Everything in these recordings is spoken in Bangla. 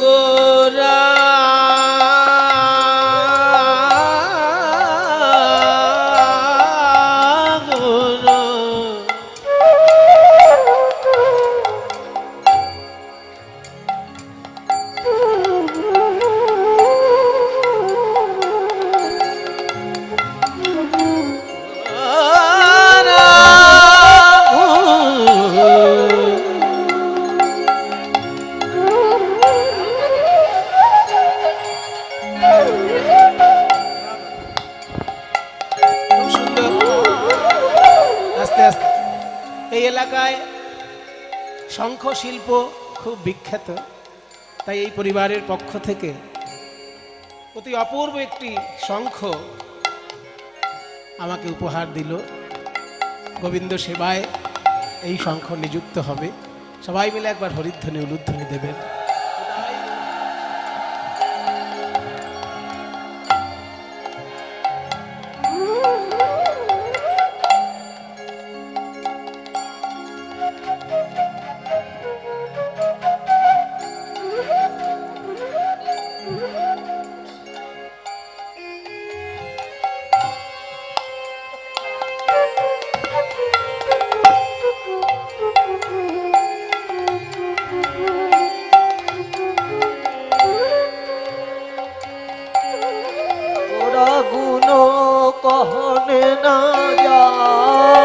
গোরা এই এলাকায় শঙ্খ শিল্প খুব বিখ্যাত, তাই এই পরিবারের পক্ষ থেকে অতি অপূর্ব একটি শঙ্খ আমাকে উপহার দিল। গোবিন্দ সেবায় এই শঙ্খ নিযুক্ত হবে। সবাই মিলে একবার হরিধ্বনি উলুধ্বনি দেবেন। कहने ना जाए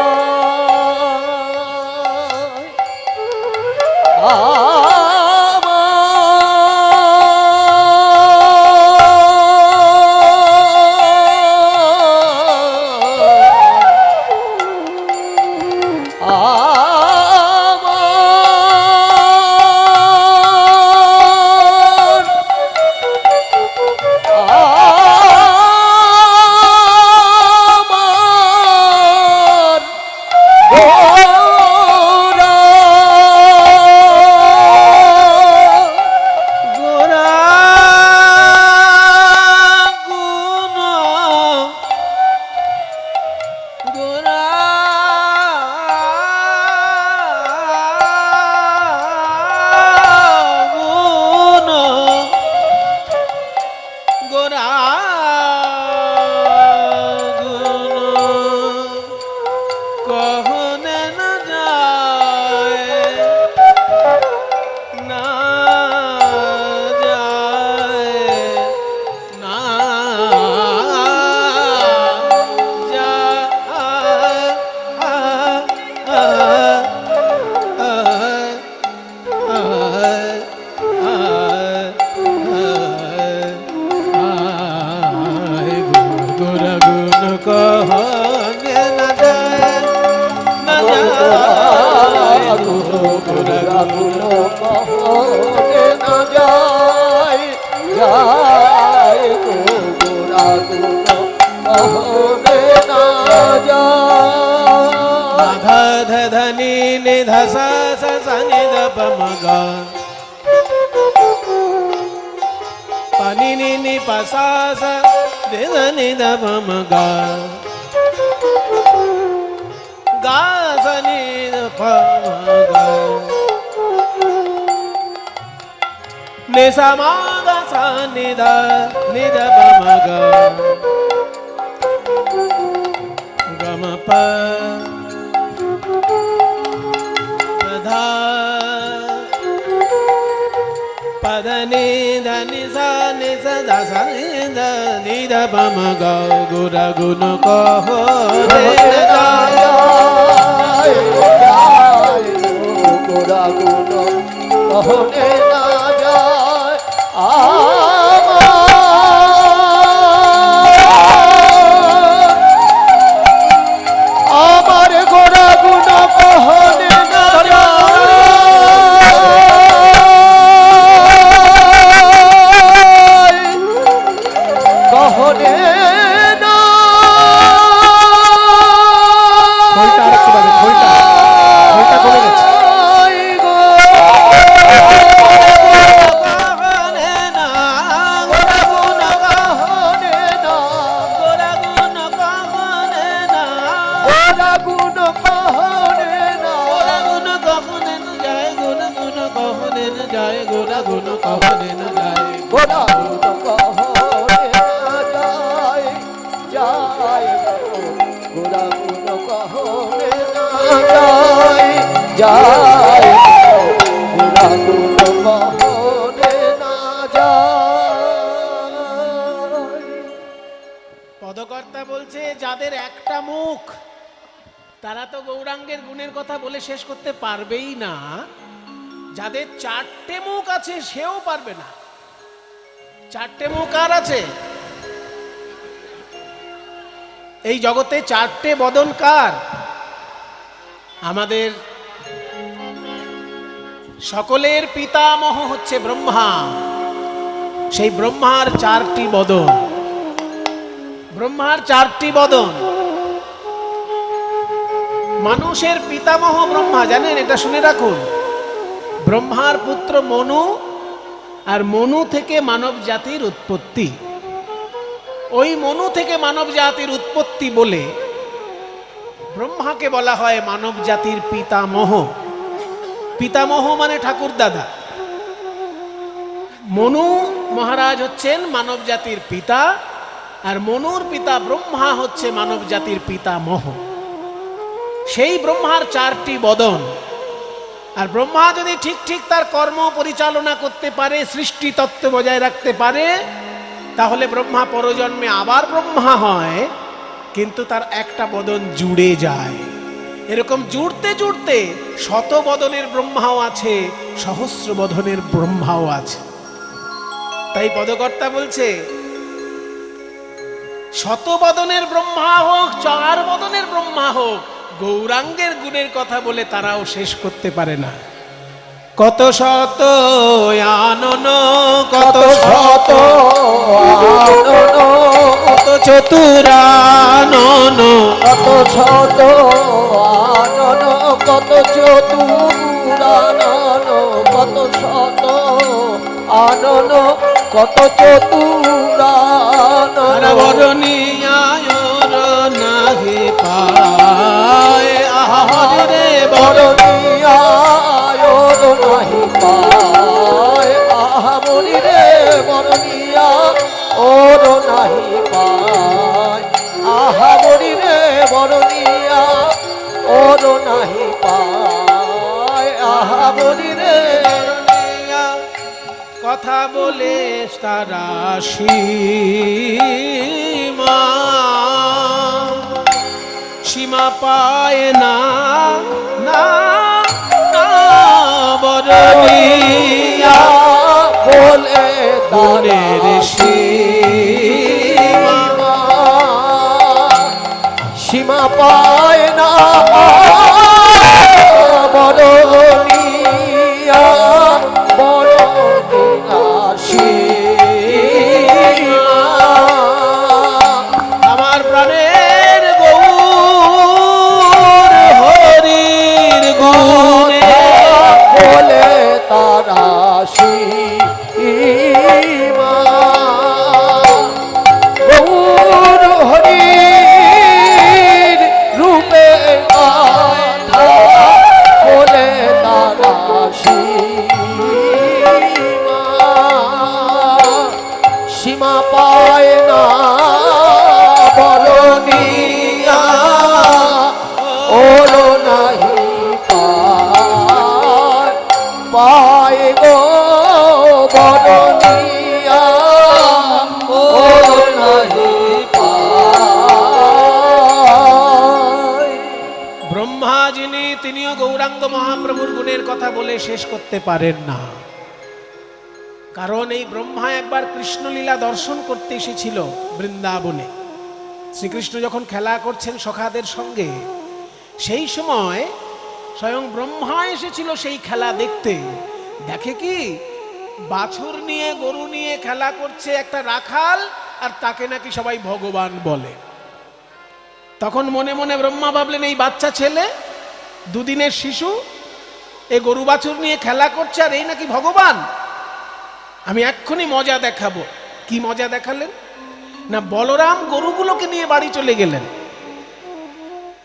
धनी निध सा सा निध पम गा पानी नि नि पसा सा निध निध पम गा गा सा निध पम गा नि सा मा गा सा निध निध पम गा गा म प पदनी धनी सा नि सा दा सा नि ध पम गा गुर गुण कहो रे जाय गुर गुण कहो रे ना जाय আমার গুণ গুণ কहो রে না গোরা গুণ কহনে না যায়। গোরা গুণ কহনে না যায়, যায় গোরা গুণ কহনে না যায়, যায় গোরা গুণ কহনে না যায়। পদকর্তা বলছে যাদের একটা মুখ তারা তো গৌরাঙ্গের গুণের কথা বলে শেষ করতে পারবেই না, যাদের চারটে মুখ আছে সেও পারবে না। চারটে মুখ আর আছে এই জগতে? চারটে বদন কার? আমাদের সকলের পিতামহ হচ্ছে ব্রহ্মা। সেই ব্রহ্মার চারটি বদন, ব্রহ্মার চারটি বদন। মানুষের পিতামহ ব্রহ্মা, জানেন? এটা শুনে রাখুন। ব্রহ্মার পুত্র মনু, আর মনু থেকে মানব জাতির উৎপত্তি। ওই মনু থেকে মানব জাতির উৎপত্তি বলে ব্রহ্মাকে বলা হয় মানব জাতির পিতামহ। পিতামহ মানে ঠাকুর দাদা। মনু মহারাজ হচ্ছেন মানব জাতির পিতা, আর মনুর পিতা ব্রহ্মা হচ্ছে মানব জাতির পিতামহ। সেই ব্রহ্মার চারটি বদন। আর ব্রহ্মা যদি ঠিক ঠিক তার কর্ম পরিচালনা করতে পারে, সৃষ্টি তত্ত্ব বজায় রাখতে পারে, তাহলে ব্রহ্মা পরজন্মে আবার ব্রহ্মা হয়, কিন্তু তার একটা বদন জুড়ে যায়। এরকম জুড়তে জুড়তে শত বদনের ব্রহ্মাও আছে, সহস্র বদনের ব্রহ্মাও আছে। তাই পদকর্তা বলছে শত বদনের ব্রহ্মা হোক, চার বদনের ব্রহ্মা হোক, গৌরাঙ্গের গুণের কথা বলে তারাও শেষ করতে পারে না। কত শত আনন, কত শত আনন, কত চতুরানন, কত শত আনন, কত চতুরানন, কত শত আনন, কত চতুরানন। বরণীয়ায় নাহি পায়, আহরি রে বরণীয়ায় নাহি পায়, আহরি রে বরণীয়া ওর নাহি পায়, আহরি রে বরণীয়া ওর নাহি পায়, আহরি রে। কথা বলে তারা সীমা, সীমা পায় না, না না বরণীয়া বলে গুণের সীমা, সীমা পায় না বরণীয়া, বরণীয়া সীমা। আমার প্রাণের গৌর হরির গুণে বলে তারা সীমা, গৌর হরির রূপে কথা বলে তারা সীমা, সীমা পায় না বরণীয়া ওর নাহি পায়, পায় গো বরণীয়া ওর নাহি পায়। ব্রহ্মা যিনি, তিনিও গৌরাঙ্গ মহাপ্রভুর গুণের কথা বলে শেষ করতে পারেন না। কারণ এই ব্রহ্মা একবার কৃষ্ণলীলা দর্শন করতে এসেছিল বৃন্দাবনে। শ্রীকৃষ্ণ যখন খেলা করছেন সখাদের সঙ্গে, সেই সময় স্বয়ং ব্রহ্মা এসেছিল সেই খেলা দেখতে। দেখে কি বাছুর নিয়ে, গরু নিয়ে খেলা করছে একটা রাখাল, আর তাকে নাকি সবাই ভগবান বলে। তখন মনে মনে ব্রহ্মা ভাবলেন, এই বাচ্চা ছেলে, দুদিনের শিশু, এই গরু বাছুর নিয়ে খেলা করছে, আর এই নাকি ভগবান। আমি এক্ষুনি মজা দেখাবো। কি মজা দেখালেন না, বলরাম গরুগুলোকে নিয়ে বাড়ি চলে গেলেন।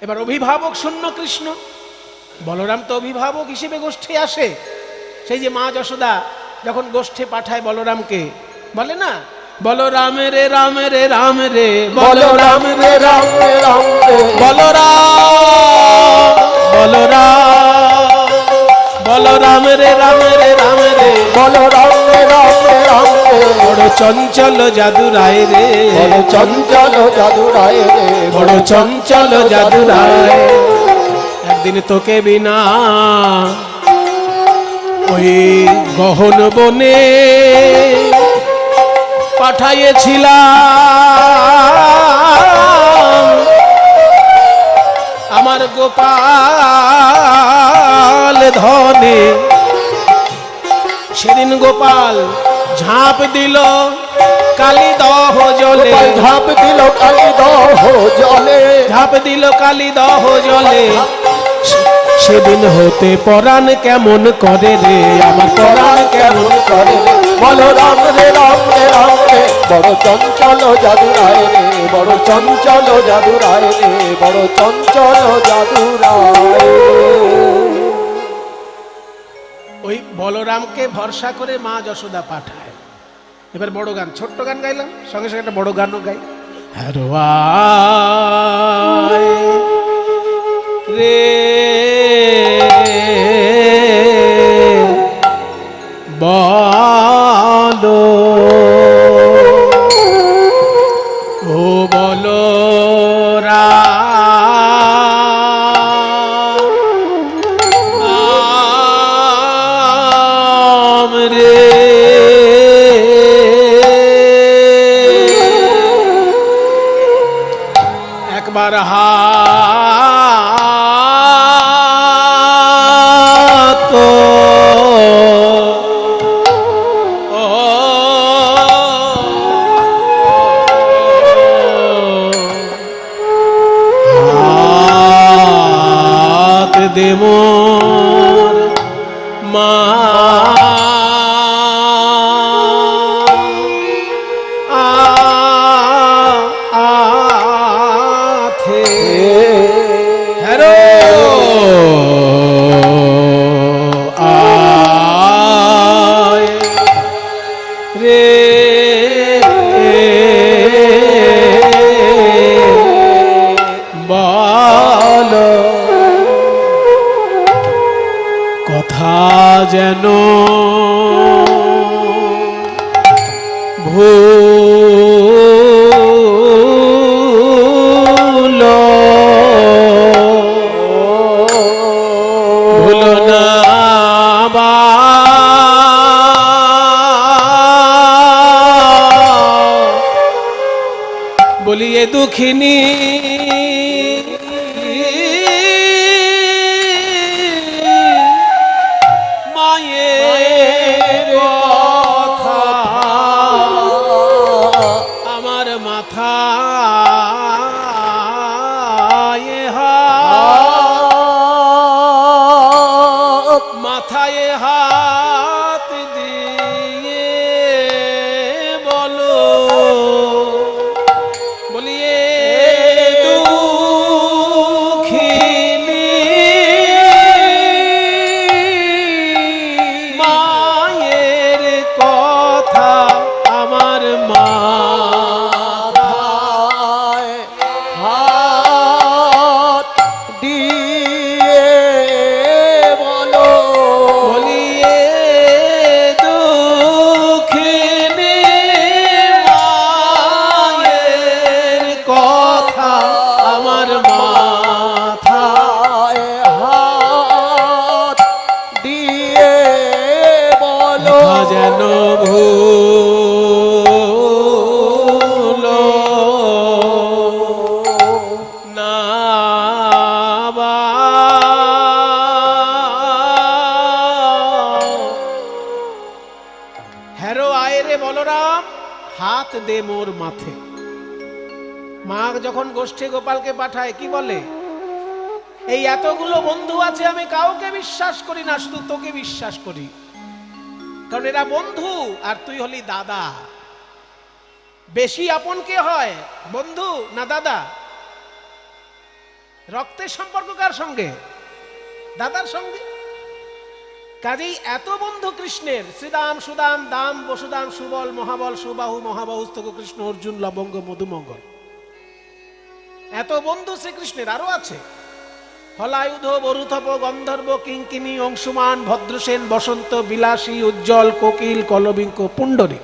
এবার অভিভাবক শূন্য কৃষ্ণ, বলরাম তো অভিভাবক হিসেবে গোষ্ঠী আসে। সেই যে মা যশোদা যখন গোষ্ঠে পাঠায় বলরামকে, বলে না বলরাম রে রাম রে রাম রে, বলরাম রে রাম রে রাম রে, বলরাম বলরাম বলরাম রে রাম রে রাম রে, বলরাম রে রাম রে রাম রে, বড় চঞ্চল জাদুরায় রে, বড় চঞ্চল জাদুরায় রে, বড় চঞ্চল জাদুরায়। একদিন তোকে বিনা ওই গহন বনে পাঠাইয়েছিলাম আমার গোপাল ধনে। সেদিন গোপাল ঝাঁপ দিল কালী দহ জলে, গোপাল ঝাঁপ দিল কালী দহ জলে, ঝাঁপ দিল কালী দহ জলে। সেদিন হতে পরাণ কেমন করে রে, আমার পরাণ কেমন করে রে, বলরাম রে রাম রে রাম রে, বড় চঞ্চল জাদুরায় রে, বড় চঞ্চল জাদুরায় রে, বড় চঞ্চল জাদুরায়। ওই বলরামকে ভরসা করে মা যশোদা পাঠায়। এবার বড় গান, ছোট্ট গান গাইলাম, সঙ্গে সঙ্গে একটা বড় গানও গাই। হারোয়ায় রে বলো, ও বলো রাম রে, একবার হাত দে মোর মা আথে হেরো আয় রে বলো, কথা যেন ভুলো ভুলো না বা, বলিয়ে দুঃখিনী মায়ের কথা আমার মাথায় হাত, মাথায় হাত দিয়ে বলো, বলিয়ে দুঃখিনী মায়ের কথা আমার মাথায় হাত দিয়ে বলো, বলিয়ে দুঃখিনী মায়ের কথা আমার মাথায় হাত দিয়ে বলো, যেন ভুলো না বা। হ্যারো আয় রে বলরাম, হাত দে মোর মাথে। মা যখন গোষ্ঠী গোপালকে পাঠায় কি বলে, এই এতগুলো বন্ধু আছে আমি কাউকে বিশ্বাস করি না, শুধু তোকে বিশ্বাস করি, কারণ এরা বন্ধু আর তুই হলি দাদা। বেশি আপন কে হয়, বন্ধু না দাদা? রক্তের সম্পর্ক কার সঙ্গে? দাদার সঙ্গে। কাজেই এত বন্ধু কৃষ্ণের, শ্রীদাম সুদাম দাম বসুদাম সুবল মহাবল সুবাহু মহাবাহুস্তক কৃষ্ণ অর্জুন লবঙ্গ মধুমঙ্গল, এত বন্ধু শ্রীকৃষ্ণের। আরো আছে হলায়ুধ বরুথপ গন্ধর্ব কিঙ্কিনী অংশুমান ভদ্রসেন বসন্ত বিলাসী উজ্জ্বল কোকিল কলবিঙ্ক পুণ্ডরী,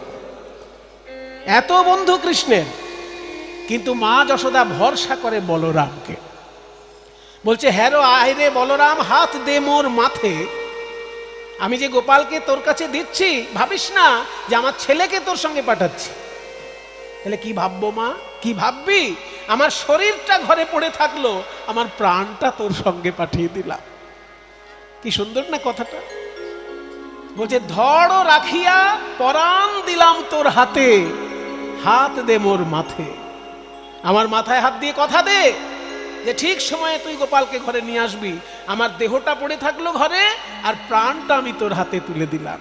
এত বন্ধু কৃষ্ণের। কিন্তু মা যশোদা ভরসা করে বলরামকে, বলছে হ্যাঁ আয় রে বলরাম, হাত দে মোর মাথে। আমি যে গোপালকে তোর কাছে দিচ্ছি, ভাবিস না যে আমার ছেলেকে তোর সঙ্গে পাঠাচ্ছি। তাহলে কি ভাববো মা, কি ভাববি? আমার শরীরটা ঘরে পড়ে থাকলো, আমার প্রাণটা তোর সঙ্গে পাঠিয়ে দিলাম। কি সুন্দর না কথাটা। বলছে ধড় রাখিয়া পরাণ দিলাম তোর হাতে, হাত দে মোর মাথে। আমার মাথায় হাত দিয়ে কথা দে যে ঠিক সময়ে তুই গোপালকে ঘরে নিয়ে আসবি। আমার দেহটা পড়ে থাকলো ঘরে, আর প্রাণটা আমি তোর হাতে তুলে দিলাম।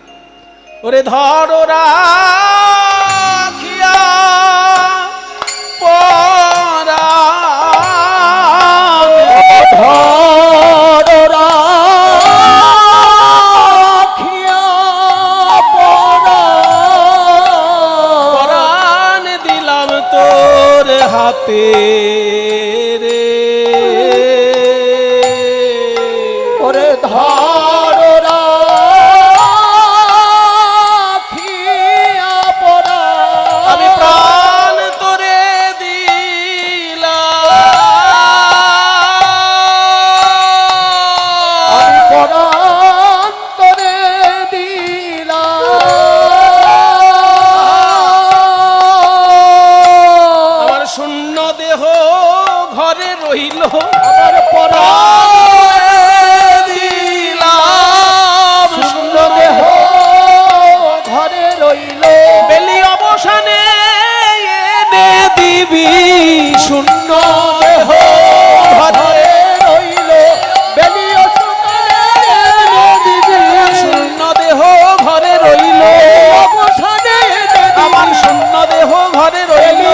ওরে ধড় রাখিয়া পরাণ, ধড় রাখিয়া পরাণ দিলাম তোর হাতে রে। ওরে ধড় রাখিয়া পরাণ, আমি প্রাণ তোরে দিলাম, আমি পরাণ তোরে দিলাম। আমার শূন্য দেহ ঘরে রইল, আমার পরাণ দিলাম শূন্য দেহ ঘরে রইল। বেলি অবসানে এনে দিবি শূন্য দেহ ঘরে রইল। বেলিও শূন্য দেহ ঘরে রইল, আমার শূন্য দেহ ঘরে রইল,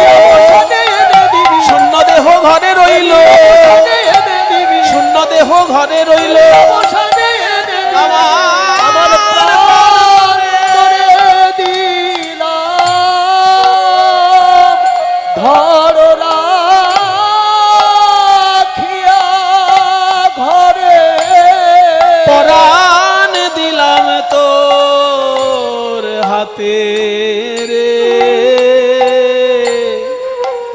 শূন্য দেহ ঘরে রইল, শূন্য দেহ ঘরে রইল। আমার প্রাণ তোরে দিলাম, ধড় রাখিয়া ঘরে পরাণ দিলাম তোর হাতে রে,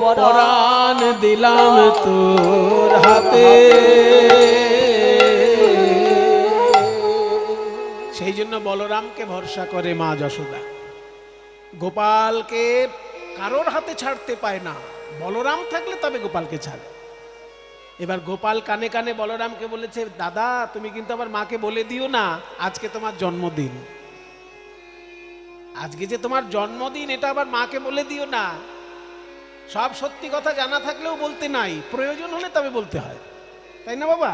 পরাণ দিলাম তোর হাতে। সেই জন্য বলরামকে ভরসা করে মা যশোদা। গোপালকে কারোর হাতে ছাড়তে পায় না, বলরাম থাকলে তবে গোপালকে ছাড়ে। এবার গোপাল কানে কানে বলরামকে বলেছে, দাদা তুমি কিন্তু আবার মাকে বলে দিও না আজকে তোমার জন্মদিন, আজকে যে তোমার জন্মদিন এটা আবার মাকে বলে দিও না। সব সত্যি কথা জানা থাকলেও বলতে নাই, প্রয়োজন হলে তবে বলতে হয়, তাই না বাবা?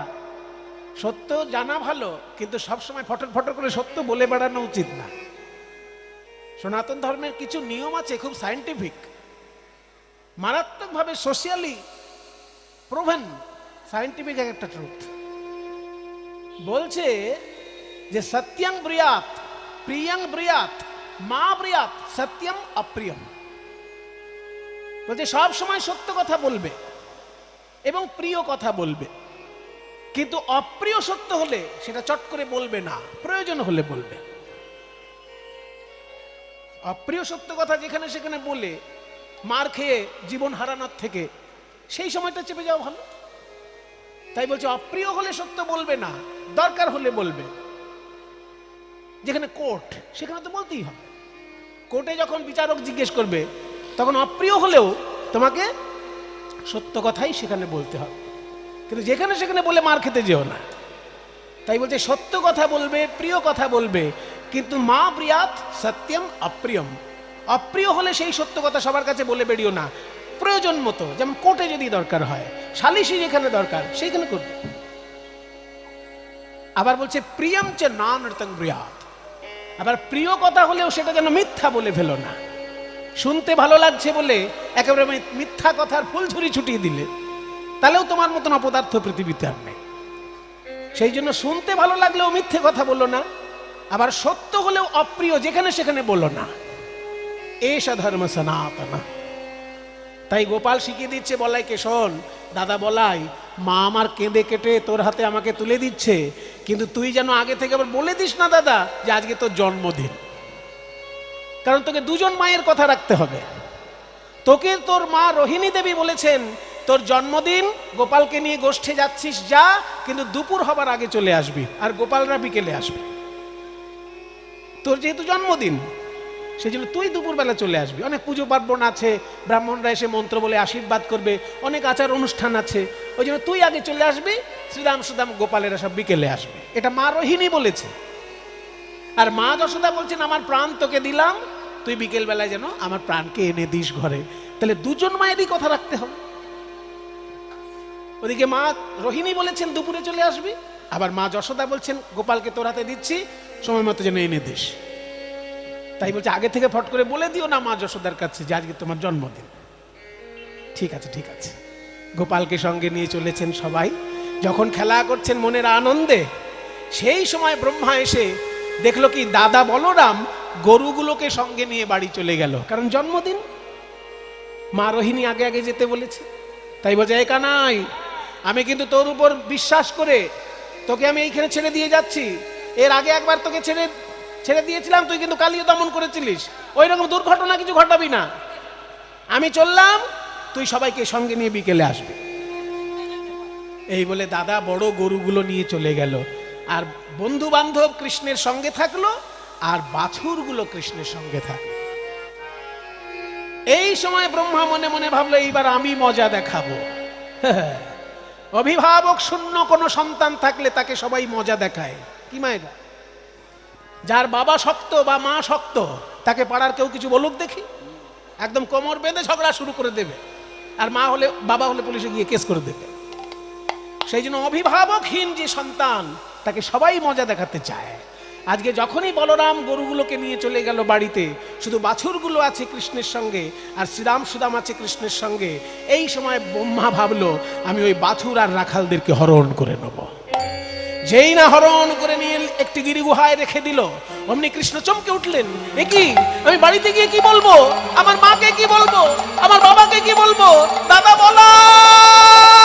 সত্য জানা ভালো, কিন্তু সবসময় ফটর ফটর করে সত্য বলে বেড়ানো উচিত না। সনাতন ধর্মের কিছু নিয়ম আছে খুব সায়েন্টিফিক, মারাত্মকভাবে সোশিয়ালি প্রুভেন, সায়েন্টিফিক একটা ট্রুথ। বলছে যে সত্যং ব্রিয়াত প্রিয়ং ব্রিয়াত মা ব্রিয়াত সত্যম অপ্রিয়ম। বলছে সব সময় সত্য কথা বলবে এবং প্রিয় কথা বলবে, কিন্তু অপ্রিয় সত্য হলে সেটা চট করে বলবে না, প্রয়োজন হলে বলবে। অপ্রিয় সত্য কথা যেখানে সেখানে বলে মার খেয়ে জীবন হারানোর থেকে সেই সময়টা চেপে যাওয়া ভালো। তাই বলছে অপ্রিয় হলে সত্য বলবে না, দরকার হলে বলবে। যেখানে কোর্ট সেখানে তো বলতেই হবে, কোর্টে যখন বিচারক জিজ্ঞেস করবে তখন অপ্রিয় হলেও তোমাকে সত্য কথাই সেখানে বলতে হবে, কিন্তু যেখানে সেখানে বলে মার খেতে যেও না। তাই বলছে সত্য কথা বলবে, প্রিয় কথা বলবে, কিন্তু মা প্রিয়াত সত্যম অপ্রিয়ম। অপ্রিয় হলে সেই সত্য কথা সবার কাছে বলে বেরিও না, প্রয়োজন মতো, যেমন কোর্টে যদি দরকার হয়, সালিশি যেখানে দরকার সেইখানে করবে। আবার বলছে প্রিয়ম চে না নৃতং প্রিয়াত, আবার প্রিয় কথা হলেও সেটা যেন মিথ্যা বলে ফেলো না। শুনতে ভালো লাগছে বলে একেবারে মিথ্যা কথার ফুলঝুরি ছুটিয়ে দিলে তাহলেও তোমার মতন অপদার্থ পৃথিবীতে আর নেই। সেই জন্য শুনতে ভালো লাগলেও মিথ্যে কথা বলো না, আবার সত্য হলেও অপ্রিয় যেখানে সেখানে বলো না। এসা ধর্ম সনাতন। তাই গোপাল শিখিয়ে দিচ্ছে বলাইকে, শোন দাদা বলাই, মা আমার কেঁদে কেটে তোর হাতে আমাকে তুলে দিচ্ছে, কিন্তু তুই যেন আগে থেকে আবার বলে দিস না দাদা যে আজকে তোর জন্মদিন, কারণ তোকে দুজন মায়ের কথা রাখতে হবে। তোকে তোর মা রোহিণী দেবী বলেছেন তোর জন্মদিন, গোপালকে নিয়ে গোষ্ঠে যাচ্ছিস যা, কিন্তু দুপুর হবার আগে চলে আসবি, আর গোপালরা বিকেলে আসবে। তোর যেহেতু জন্মদিন সেই জন্য তুই দুপুরবেলা চলে আসবি। অনেক পুজো পার্বণ আছে, ব্রাহ্মণরা এসে মন্ত্র বলে আশীর্বাদ করবে, অনেক আচার অনুষ্ঠান আছে, ওই জন্য তুই আগে চলে আসবি, শ্রীরাম সুদাম গোপালেরা সব বিকেলে আসবে। এটা মা রোহিণী বলেছে। আর মা যশোদা বলছেন আমার প্রাণ তোকে দিলাম, তুই বিকেল বেলায় যেন আমার প্রাণকে এনে দিস ঘরে। তাহলে দুজন মায়েরই কথা রাখতে হবে। ওদিকে মা রোহিণী বলেছেন দুপুরে চলে আসবি, আবার মা যশোদা বলছেন গোপালকে তোর হাতে দিচ্ছি, সময় মতো যেন এনে দিস। তাই বলছে আগে থেকে ফট করে বলে দিও না মা যশোদার কাছে যে আজকে তোমার জন্মদিন। ঠিক আছে ঠিক আছে। গোপালকে সঙ্গে নিয়ে চলেছেন সবাই, যখন খেলা করছেন মনের আনন্দে, সেই সময় ব্রহ্মা এসে দেখলো কি দাদা বলরাম গরুগুলোকে সঙ্গে নিয়ে বাড়ি চলে গেল, কারণ জন্মদিন। মা রোহিণী আগে আগে যেতে বলেছে। তাই বলছে এই কানাই, আমি কিন্তু তোর উপর বিশ্বাস করে তোকে আমি এইখানে ছেড়ে দিয়ে যাচ্ছি। এর আগে একবার তোকে ছেড়ে দিয়েছিলাম, তুই কিন্তু কালিও দমন করেছিলিস, ওই রকম দুর্ঘটনা কিছু ঘটাবি না। আমি চললাম, তুই সবাইকে সঙ্গে নিয়ে বিকেলে আসবি। এই বলে দাদা বড় গরুগুলো নিয়ে চলে গেল, আর বন্ধু বান্ধব কৃষ্ণের সঙ্গে থাকলো, আর বাছুরগুলো কৃষ্ণের সঙ্গে থাকলো। এই সময় ব্রহ্মা মনে মনে ভাবলো এইবার আমি মজা দেখাবো। অভিভাবক শূন্য কোন সন্তান থাকলে তাকে সবাই মজা দেখায়। কি মায়েরা, যার বাবা শক্ত বা মা শক্ত, তাকে পাড়ার কেউ কিছু বলুক দেখি, একদম কোমর বেঁধে ঝগড়া শুরু করে দেবে, আর মা হলে বাবা হলে পুলিশে গিয়ে কেস করে দেবে। সেই জন্য অভিভাবকহীন যে সন্তান তাকে সবাই মজা দেখাতে চায়। আজকে যখনই বলরাম গরুগুলোকে নিয়ে চলে গেল বাড়িতে, শুধু বাছুরগুলো আছে কৃষ্ণের সঙ্গে, আর শ্রীরাম সুদাম আছে কৃষ্ণের সঙ্গে। এই সময় ব্রহ্মা ভাবলো আমি ওই বাছুর আর রাখালদেরকে হরণ করে নেব। যেই না হরণ করে নিয়ে একটি গিরি গুহায় রেখে দিল, অমনি কৃষ্ণ চমকে উঠলেন, এ কি, আমি বাড়িতে গিয়ে কি বলবো, আমার মাকে কি বলবো, আমার বাবাকে কি বলবো, দাদা বলাই।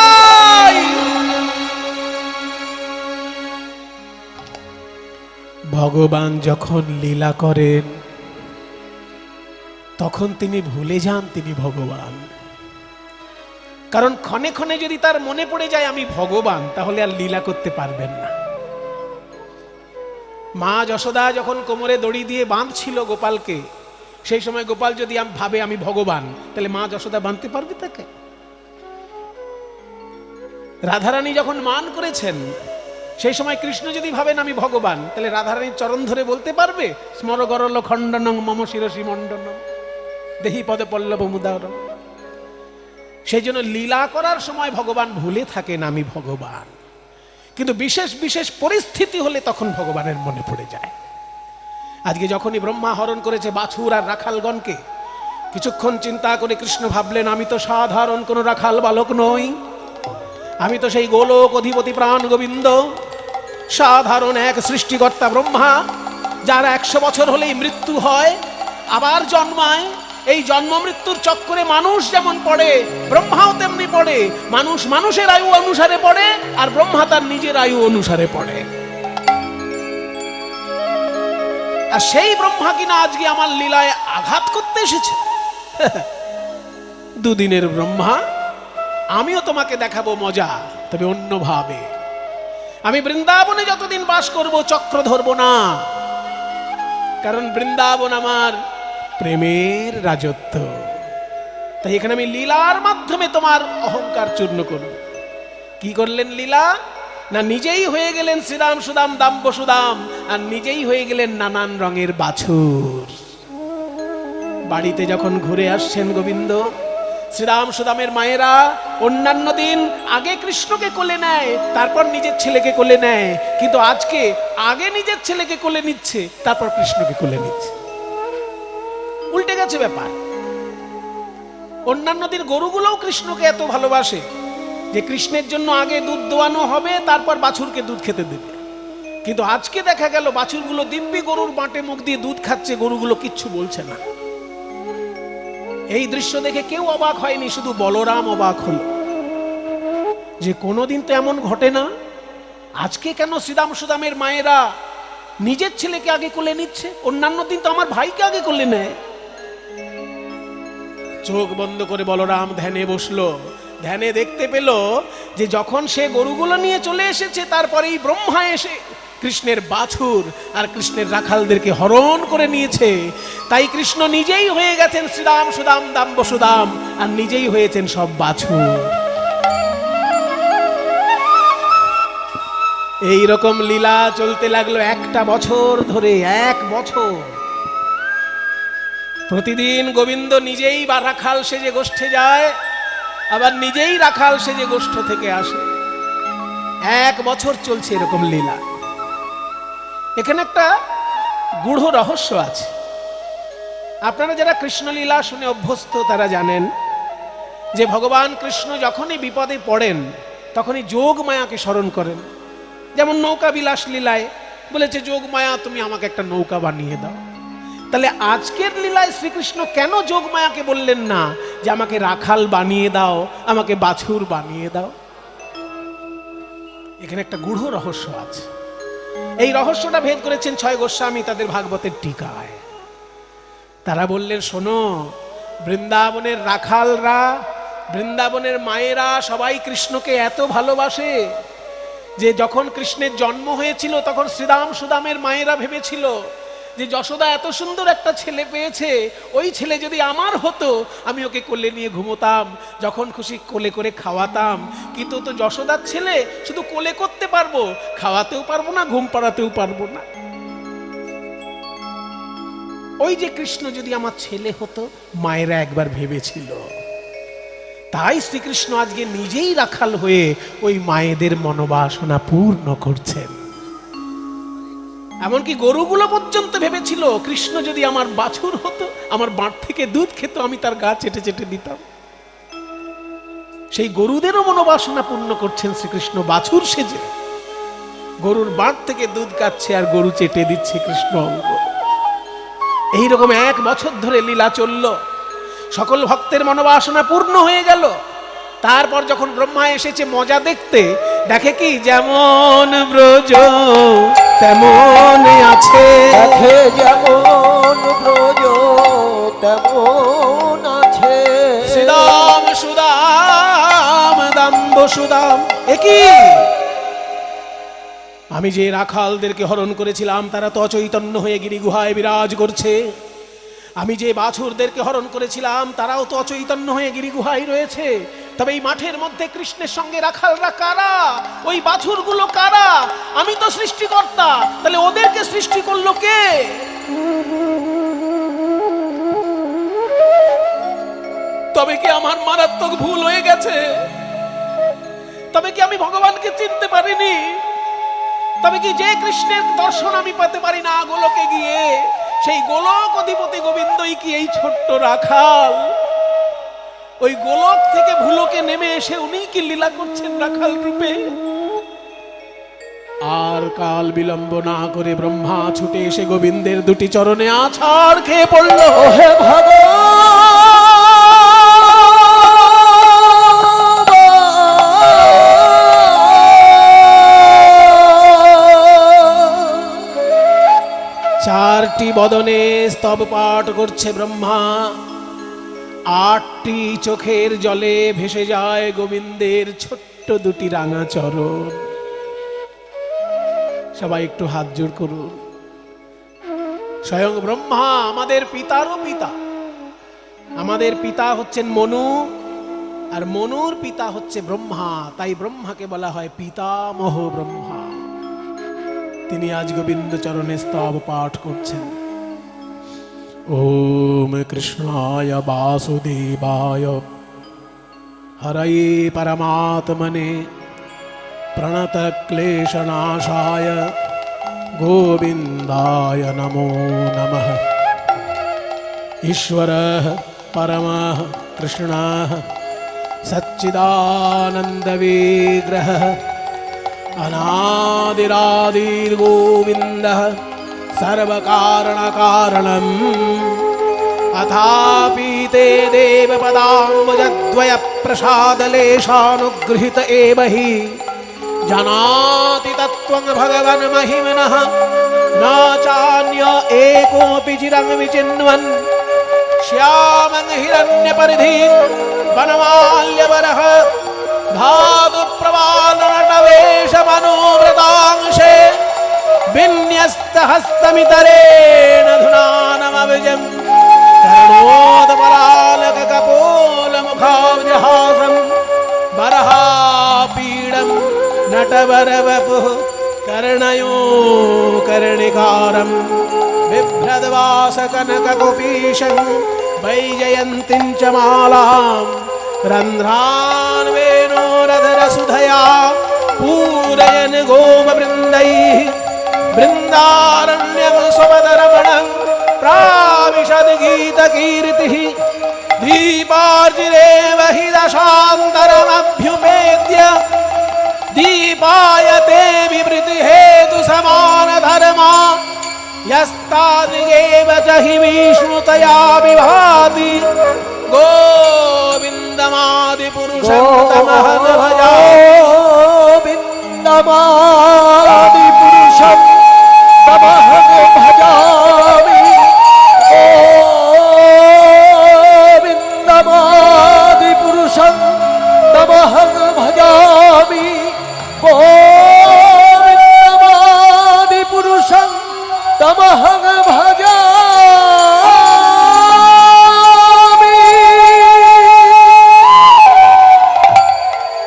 ভগবান যখন লীলা করেন তখন তিনি ভুলে যান তিনি ভগবান। কারণ ক্ষণে ক্ষণে যদি তার মনে পড়ে যায় আমি ভগবান, তাহলে আর লীলা করতে পারবেন না। মা যশোদা যখন কোমরে দড়ি দিয়ে বাঁধছিল গোপালকে, সেই সময় গোপাল যদি ভাবে আমি ভগবান, তাহলে মা যশোদা বাঁধতে পারবে তাকে? রাধারানী যখন মান করেছেন, সেই সময় কৃষ্ণ যদি ভাবেন আমি ভগবান, তাহলে রাধারানীর চরণ ধরে বলতে পারবে স্মর গরল খণ্ডনং মম শিরসি মণ্ডনম দেহি পদে পল্লব মুদারম। সেই জন্য লীলা করার সময় ভগবান ভুলে থাকেন আমি ভগবান, কিন্তু বিশেষ বিশেষ পরিস্থিতি হলে তখন ভগবানের মনে পড়ে যায়। আজকে যখনই ব্রহ্মা হরণ করেছে বাছুর আর রাখালগণকে, কিছুক্ষণ চিন্তা করে কৃষ্ণ ভাবলেন আমি তো সাধারণ কোন রাখাল বালক নই, আমি তো সেই গোলক অধিপতি প্রাণ গোবিন্দ, সাধারণ এক সৃষ্টিকর্তা ব্রহ্মা, যার 100 বছর হলেই মৃত্যু হয় আবার জন্মায়। এই জন্ম মৃত্যুর চক্করে মানুষ যেমন পড়ে, ব্রহ্মাও তেমনি পড়ে। মানুষ মানুষের আয়ু অনুসারে পড়ে, আর ব্রহ্মা তার নিজের আয়ু অনুসারে পড়ে। আর সেই ব্রহ্মা কিনা আজকে আমার লীলায় আঘাত করতে এসেছে। দুদিনের ব্রহ্মা, আমিও তোমাকে দেখাবো মজা, তবে অন্যভাবে। আমি বৃন্দাবনে যতদিন বাস করব চক্র ধরবো না, কারণ বৃন্দাবন আমার প্রেমের রাজত্ব। তাই এখানে আমি লীলার মাধ্যমে তোমার অহংকার চূর্ণ করব। কি করলেন লীলা না, নিজেই হয়ে গেলেন শ্রীরাম সুদাম দাম্ব সুদাম, আর নিজেই হয়ে গেলেন নানান রঙের বাছুর। বাড়িতে যখন ঘুরে আসছেন গোবিন্দ, শ্রীরাম সুদামের মায়েরা অন্যান্য দিন আগে কৃষ্ণকে কোলে নেয়, তারপর নিজের ছেলেকে কোলে নেয়, কিন্তু আজকে আগে নিজের ছেলেকে কোলে নিচ্ছে, তারপর কৃষ্ণকে কোলে নিচ্ছে। উল্টে গেছে ব্যাপার। অন্যান্য দিন গরুগুলোও কৃষ্ণকে এত ভালোবাসে যে কৃষ্ণের জন্য আগে দুধ দোয়ানো হবে, তারপর বাছুরকে দুধ খেতে দেবে। কিন্তু আজকে দেখা গেল বাছুরগুলো দিব্যি গরুর বাঁটে মুখ দিয়ে দুধ খাচ্ছে, গরুগুলো কিচ্ছু বলছে না। এই দৃশ্য দেখে কেউ অবাক হয়নি, শুধু বলরাম অবাক হলো যে কোনোদিন তো এমন ঘটে না, আজকে কেন শ্রীদাম সুদামের মায়েরা নিজের ছেলেকে আগে কোলে নিচ্ছে? অন্যান্য দিন তো আমার ভাইকে আগে কোলে নেয়। চোখ বন্ধ করে বলরাম ধ্যানে বসলো। ধ্যানে দেখতে পেল যে যখন সে গরুগুলো নিয়ে চলে এসেছে, তারপরেই ব্রহ্মা এসে কৃষ্ণের বাছুর আর কৃষ্ণের রাখালদেরকে হরণ করে নিয়েছে। তাই কৃষ্ণ নিজেই হয়ে গেছেন শ্রীদাম সুদাম দাম্ব সুদাম, আর নিজেই হয়েছেন সব বাছুর। এই রকম লীলা চলতে লাগলো একটা বছর ধরে। 1 বছর প্রতিদিন গোবিন্দ নিজেই বা রাখাল সেজে গোষ্ঠে যায়, আবার নিজেই রাখাল সেজে গোষ্ঠ থেকে আসে। 1 বছর চলছে এরকম লীলা। এখানে একটা গূঢ় রহস্য আছে। আপনারা যারা কৃষ্ণলীলা শুনে অভ্যস্ত তারা জানেন যে ভগবান কৃষ্ণ যখনই বিপদে পড়েন তখনই যোগ মায়াকে স্মরণ করেন। যেমন নৌকা বিলাস লীলায় বলেছে, যোগ মায়া তুমি আমাকে একটা নৌকা বানিয়ে দাও। তাহলে আজকের লীলায় শ্রীকৃষ্ণ কেন যোগ মায়াকে বললেন না যে আমাকে রাখাল বানিয়ে দাও, আমাকে বাছুর বানিয়ে দাও? এখানে একটা গূঢ় রহস্য আছে। এই রহস্যটা ভেদ করেছেন 6 গোস্বামী তাদের ভাগবতের টিকায়। তারা বললেন, শোনো, বৃন্দাবনের রাখালরা, বৃন্দাবনের মায়েরা সবাই কৃষ্ণকে এত ভালোবাসে যে যখন কৃষ্ণের জন্ম হয়েছিল তখন শ্রীদাম সুদামের মায়েরা ভেবেছিল যে যশোদা এত সুন্দর একটা ছেলে পেয়েছে, ওই ছেলে যদি আমার হতো আমি ওকে কোলে নিয়ে ঘুমোতাম, যখন খুশি কোলে করে খাওয়াতাম। কিন্তু তো যশোদার ছেলে, শুধু কোলে করতে পারবো, খাওয়াতেও পারবো না, ঘুম পাড়াতেও পারবো না। ওই যে কৃষ্ণ যদি আমার ছেলে হতো, মায়েরা একবার ভেবেছিল। তাই শ্রীকৃষ্ণ আজকে নিজেই রাখাল হয়ে ওই মায়েদের মনোবাসনা পূর্ণ করছেন। এমনকি গরুগুলো পর্যন্ত ভেবেছিল কৃষ্ণ যদি আমার বাছুর হতো, আমার বাঁট থেকে দুধ খেত, আমি তার গা চেটে চেটে দিতাম। সেই গরুদেরও মনোবাসনা পূর্ণ করছেন শ্রীকৃষ্ণ বাছুর সেজে। গরুর বাঁট থেকে দুধ খাচ্ছে আর গরু চেটে দিচ্ছে কৃষ্ণ অঙ্গ। এইরকম 1 বছর ধরে লীলা চলল। সকল ভক্তের মনোবাসনা পূর্ণ হয়ে গেল। তারপর যখন ব্রহ্মা এসেছে মজা দেখতে, দেখে কি যেমন ব্রজ তেমন আছে, দেখে যেমন ব্রজ তেমন আছে। শ্রীদাম সুদাম দাম্ব সুদাম, একই আমি যে রাখালদেরকে হরণ করেছিলাম তারা তো অচৈতন্য হয়ে গিরি গুহায় বিরাজ করছে। আমি যে বাছুরদেরকে হরণ করেছিলাম তারাও তো অচৈতন্য হয়ে গিরি গুহায় রয়েছে। তবে এই মাঠের মধ্যে কৃষ্ণের সঙ্গে রাখালরা কারা? ওই বাছুরগুলো কারা? আমি তো সৃষ্টিকর্তা, তাহলে ওদেরকে সৃষ্টি করলো কে? তবে কি আমার মারাত্মক ভুল হয়ে গেছে? তবে কি আমি ভগবানকে চিনতে পারিনি? তবে কি যে কৃষ্ণের দর্শন আমি পেতে পারি না গোলকে গিয়ে, সেই গোলক অধিপতি গোবিন্দই কি এই ছোট্ট রাখাল? ওই গোলক থেকে ভুলোকে নেমে এসে উনি কি লীলা করছেন রাখাল রূপে? আর কাল বিলম্ব না করে ব্রহ্মা ছুটে এসে গোবিন্দের 2টি চরণে আছাড় খেয়ে পড়ল। হে চারটি বদনে স্তব পাঠ করছে ব্রহ্মা। 8টি চোখের জলে ভেসে যায় গোবিন্দের ছোট্ট 2টি রাঙা চরণ। সবাই একটু হাত জোড় করুন। স্বয়ং ব্রহ্মা আমাদের পিতারও পিতা। আমাদের পিতা হচ্ছেন মনু, আর মনুর পিতা হচ্ছে ব্রহ্মা। তাই ব্রহ্মাকে বলা হয় পিতামহ ব্রহ্মা। তিনি আজ গোবিন্দ চরণে স্তব পাঠ করছেন। ওম কৃষ্ণায় বাসুদেবায় হরয়ে পরমাত্মনে প্রণত ক্লেশনাশায় গোবিন্দায় নমো নমঃ। ঈশ্বরঃ পরমঃ কৃষ্ণঃ সচ্চিদানন্দ বিগ্রহঃ अनादिरादिर्गोविन्दः सर्वकारणकारणम् अथापि ते देवपदाम्बुजद्वयप्रसादलेशानुगृहीत एव हि जानाति तत्त्वं भगवन् महिम्नः न चान्य एकोऽपि चिरं विचिन्वन् श्यामं हिरण्यपरिधिं वनमाल्यवरः धातुप्रवालनटवेशमनोव्रतांशे विन्यस्तहस्तमितरेण धुनानमविजम् कर्णोदपलालककपोलमुखाब्जहासं बरहापीडं नटवरवपुः कर्णयो कर्णिकारं बिभ्रद्वासकनककुपीशं वैजयन्तीं च मालां रन्ध्रान्वेणोरधरसुधया पूरयन् गोमवृन्दैः बृन्दारण्यं स्वपदरमणं प्राविशद्गीतकीर्तिः दीपार्जिरेव हि दशान्तरमभ्युपेद्य दीपायते विवृतिहेतुसमानधर्मा यस्तादिगेव च हि विष्णुतया विभाति गोविन्दमादिपुरुषं तमहं गोविन्दमादिपुरुषं तमहं भजामि गोविन्दमादिपुरुषं तमहं भजामि गोविन्दमादिपुरुषं तमहं भजामि।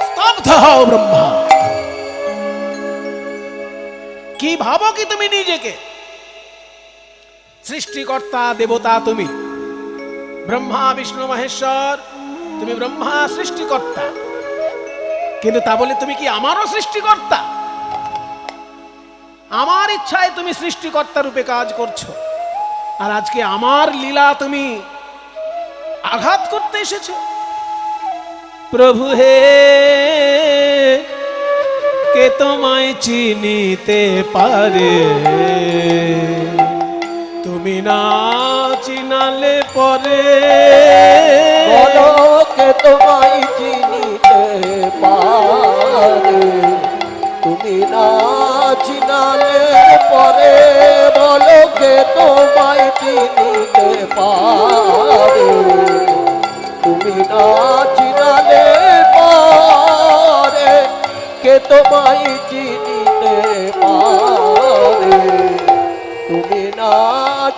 স্তব্ধ হও ব্রহ্মা। কি ভাবো কি তুমি নিজেকে? সৃষ্টিকর্তা দেবতা তুমি, ব্রহ্মা বিষ্ণু মহেশ্বর, তুমি ব্রহ্মা সৃষ্টিকর্তা, কিন্তু তা বলে তুমি কি আমারও সৃষ্টিকর্তা? আমার ইচ্ছায় তুমি সৃষ্টিকর্তা রূপে কাজ করছো, আর আজকে আমার লীলা তুমি আঘাত করতে এসেছো। প্রভু হে, কে তোমায় চিনিতে পারে? তুমি না চিনালে পরে বলো কে তোমায় চিনিতে পারে? তুমি না চিনালে পরে বলো কে তোমায় চিনিতে পারে? তুমি না চিনালে পরে কে তোমায় চিনিতে পারে? তুমি না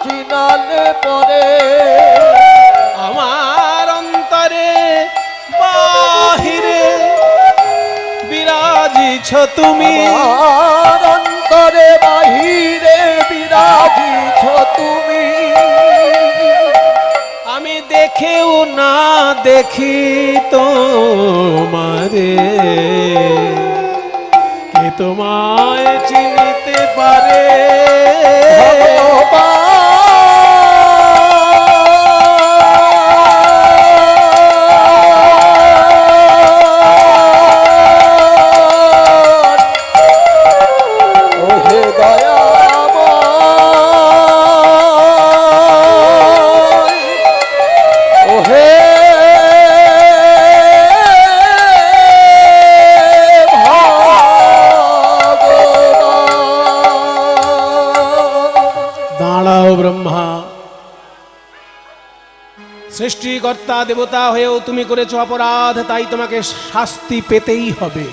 চিনালে পরে আমার অন্তরে বাহিরে বিরাজিছ তুমি, আমার অন্তরে বাহিরে বিরাজিছ তুমি। আমি দেখেও না দেখি তোমারে, কে তোমায় চিনিতে পারে? সৃষ্টিকর্তা দেবতা হয়েও তুমি করেছো অপরাধ, তাই তোমাকে শাস্তি পেতেই হবে।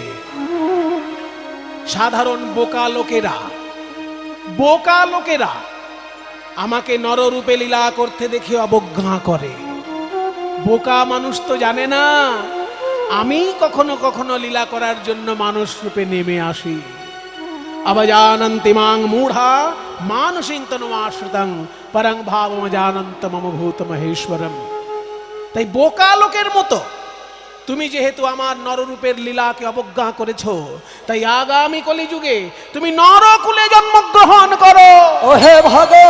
সাধারণ বোকা লোকেরা আমাকে নররূপে লীলা করতে দেখে অবজ্ঞা করে। বোকা মানুষ তো জানে না আমি কখনো কখনো লীলা করার জন্য মানুষ রূপে নেমে আসি। অবজানন্তি মাং মূঢ়া মানসিং তনুমাশ্রিতং পরং ভাবম জানন্ত মম ভূত মহেশ্বরম। তাই বোকা লোকের মতো তুমি যেহেতু আমার নররূপের লীলাকে অবজ্ঞা করেছো, তাই আগামী কলিযুগে তুমি নরকুলে জন্মগ্রহণ করো। ওহে ভগবান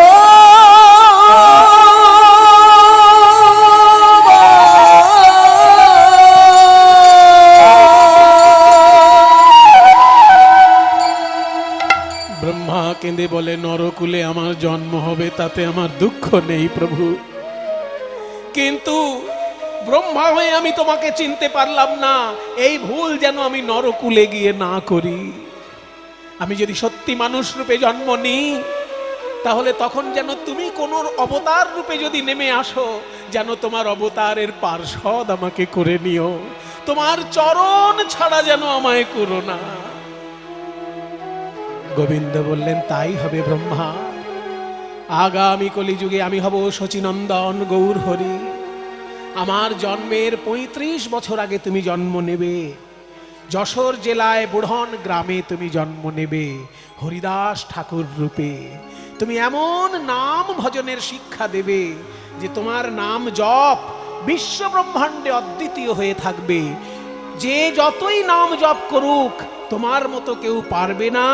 বলে নরকুলে আমার জন্ম হবে তাতে আমার দুঃখ নেই প্রভু, কিন্তু ব্রহ্মা হয়ে আমি তোমাকে চিনতে পারলাম না, এই ভুল যেন আমি নরকুলে গিয়ে না করি। আমি যদি সত্যি মানুষ রূপে জন্ম নিই, তাহলে তখন যেন তুমি কোন অবতার রূপে যদি নেমে আসো, যেন তোমার অবতারের পার্ষদ আমাকে করে নিও, তোমার চরণ ছাড়া যেন আমায় করো না। গোবিন্দ বললেন, তাই হবে ব্রহ্মা। আগামী কলিযুগে আমি হব শচীনন্দন গৌর হরি। আমার জন্মের ৩৫ বছর আগে তুমি জন্ম নেবে, যশোর জেলায় বুড়হন গ্রামে তুমি জন্ম নেবে হরিদাস ঠাকুর রূপে। তুমি এমন নাম ভজনের শিক্ষা দেবে যে তোমার নাম জপ বিশ্ব ব্রহ্মাণ্ডে অদ্বিতীয় হয়ে থাকবে। যে যতই নাম জপ করুক তোমার মতো কেউ পারবে না।